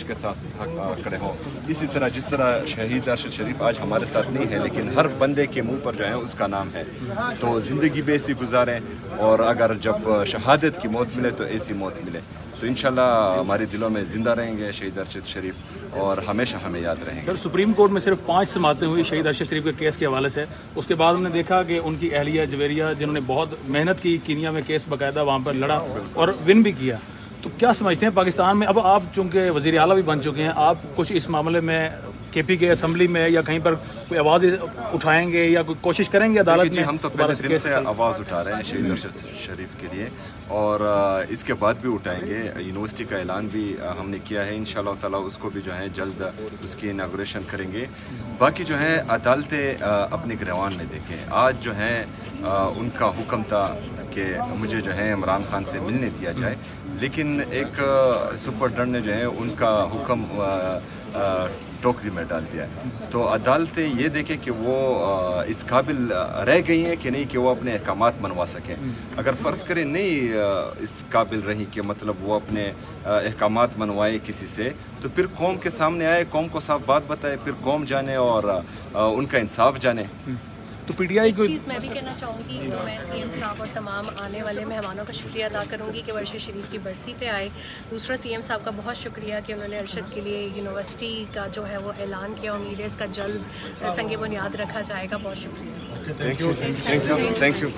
کے ساتھ کھڑے ہوں. اسی طرح جس طرح شہید ارشد شریف آج ہمارے ساتھ نہیں ہے لیکن ہر بندے کے منہ پر جو ہے اس کا نام ہے, تو زندگی بھی ایسی گزاریں اور اگر جب شہادت کی موت ملے تو ایسی موت ملے. تو انشاءاللہ ہمارے دلوں میں زندہ رہیں گے شہید ارشد شریف اور ہمیشہ ہمیں یاد رہیں گے. سر, سپریم کورٹ میں صرف 5 سماعتیں ہوئی شہید ارشد شریف کے کیس کے حوالے سے. اس کے بعد ہم نے دیکھا کہ ان کی اہلیہ جویریہ جنہوں نے بہت محنت کی, کینیا میں کیس باقاعدہ وہاں پر لڑا اور ون بھی کیا. تو کیا سمجھتے ہیں پاکستان میں اب آپ چونکہ وزیر اعلیٰ بھی بن چکے ہیں, آپ کچھ اس معاملے میں کے پی کے اسمبلی میں یا کہیں پر کوئی آواز اٹھائیں گے یا کوئی کوشش کریں گے عدالت میں؟ ہم تو پہلے دن سے آواز اٹھا رہے ہیں شہید ارشد شریف کے لیے اور اس کے بعد بھی اٹھائیں گے. یونیورسٹی کا اعلان بھی ہم نے کیا ہے, انشاءاللہ تعالیٰ اس کو بھی جو ہے جلد اس کی اناگوریشن کریں گے. باقی جو ہے عدالتیں اپنے گریوان میں دیکھیں. آج جو ہے ان کا حکم تھا کہ مجھے جو ہے عمران خان سے ملنے دیا جائے, لیکن ایک سپرڈنٹ نے جو ہے ان کا حکم ٹوکری میں ڈال دیا ہے. تو عدالتیں یہ دیکھیں کہ وہ اس قابل رہ گئی ہیں کہ نہیں کہ وہ اپنے احکامات منوا سکیں. اگر فرض کریں نہیں اس قابل رہی کہ مطلب وہ اپنے احکامات منوائے کسی سے, تو پھر قوم کے سامنے آئے, قوم کو صاف بات بتائے, پھر قوم جانے اور ان کا انصاف جانے. تو پی ٹی آئی کو چیز میں بھی کہنا چاہوں گی, میں سی ایم صاحب اور تمام آنے والے مہمانوں کا شکریہ ادا کروں گی کہ ارشد شریف کی برسی پہ آئے. دوسرا سی ایم صاحب کا بہت شکریہ کہ انہوں نے ارشد کے لیے یونیورسٹی کا جو ہے وہ اعلان کیا. امید ہے اس کا جلد سنگ بنیاد رکھا جائے گا. بہت شکریہ. Thank you.